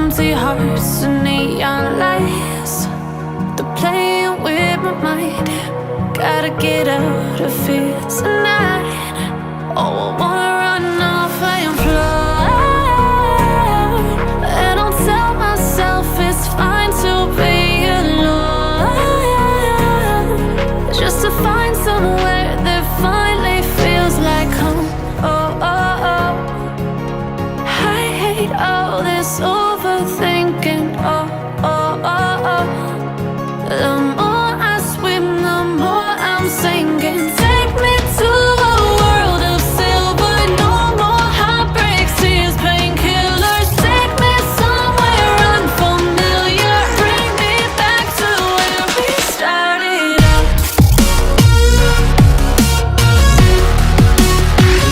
empty hearts and neon lights. They're playing with my mind. Gotta get out of here tonight. Oh, I wanna run off and fly. And I'll tell myself it's fine to be alone, just to find somewhere that finally feels like home. Oh, oh, oh. I hate all this overthinking. Oh, oh, oh, oh. The more I swim, the more I'm sinking. Take me to a world of silver. No more heartbreaks, tears, painkillers. Take me somewhere unfamiliar. Bring me back to where we started out.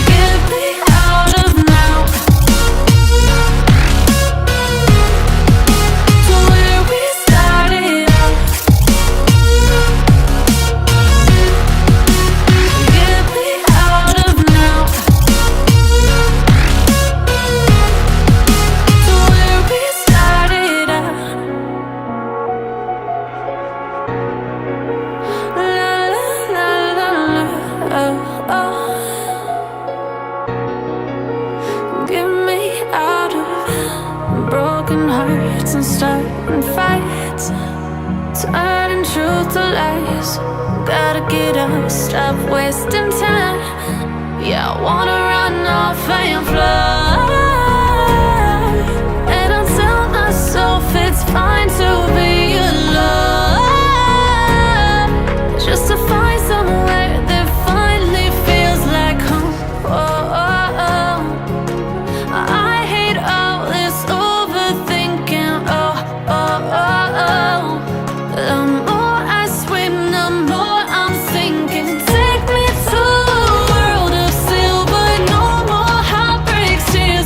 Get me out of now, to where we started out. Get me out of now, to where we started out. La la la la la, oh, oh. Get me out of broken hearts and starting fights, turning truth to lies. Gotta get up, stop wasting time. Yeah, I wanna run off and fly. And I'll tell myself it's fine to be alone, just to find somewhere that finally feels like home. Oh, oh, oh. I hate all this overthinking. Oh, oh, oh, oh. The more I swim, the more I'm sinking. Take me to a world of silver. No more heartbreaks, tears,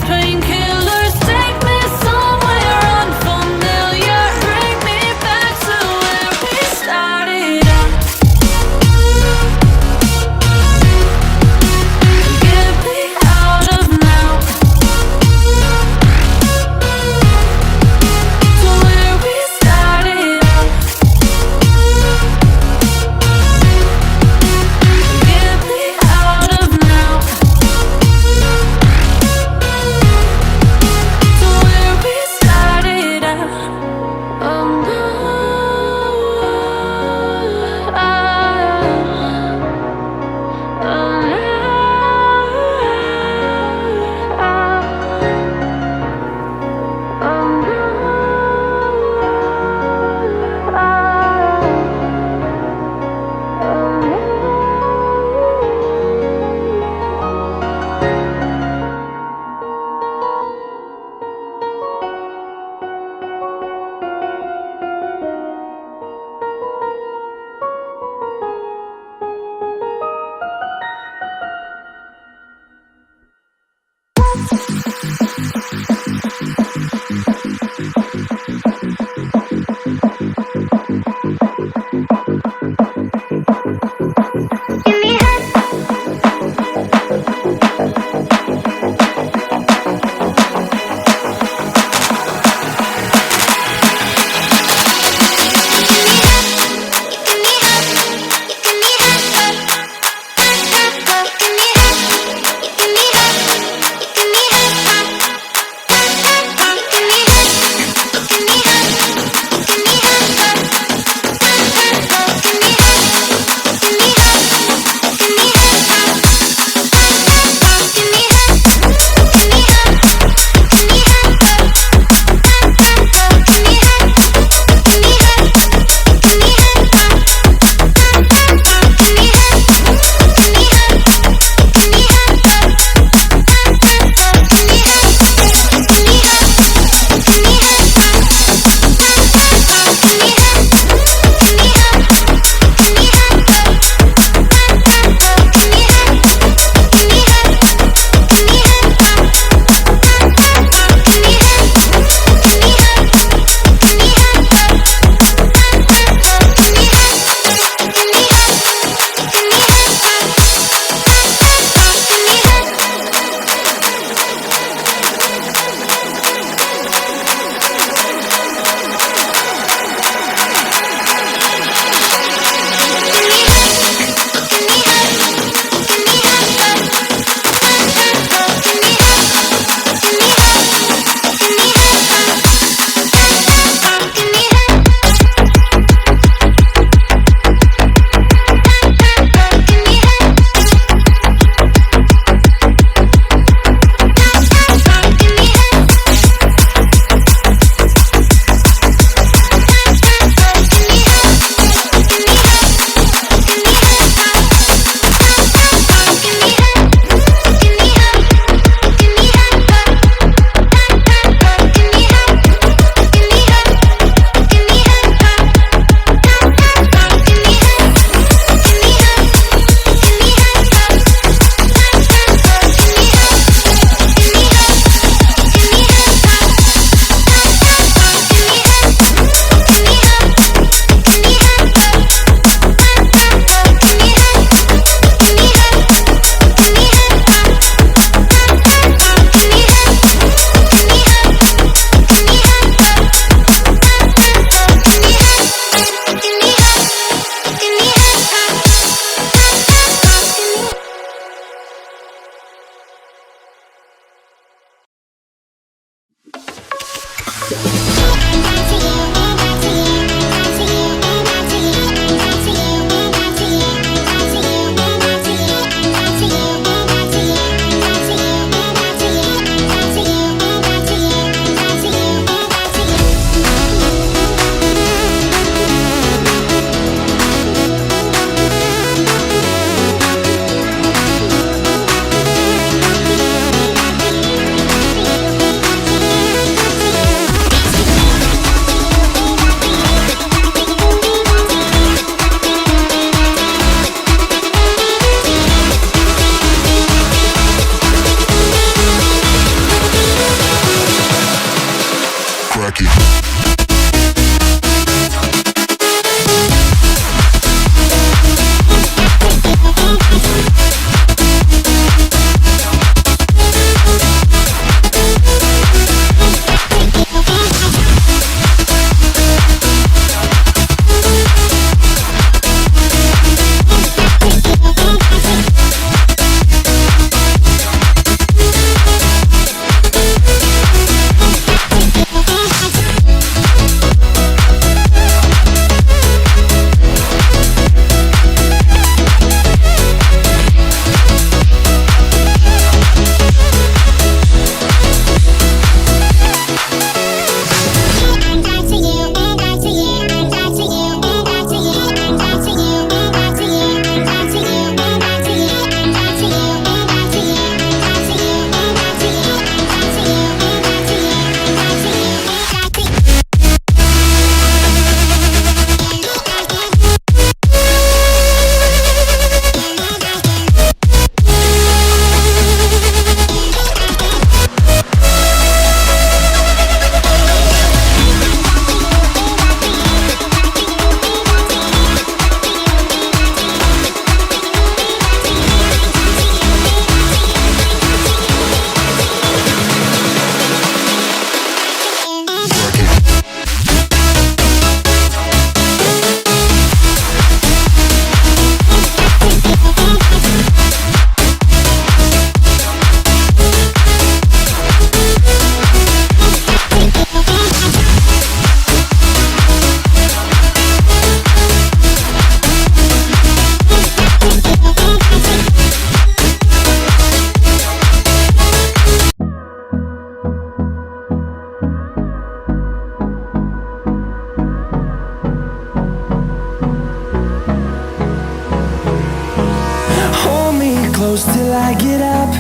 till I get up.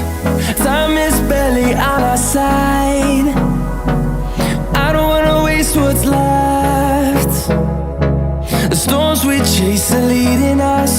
Time is barely on our side. I don't wanna waste what's left. The storms we chase are leading us.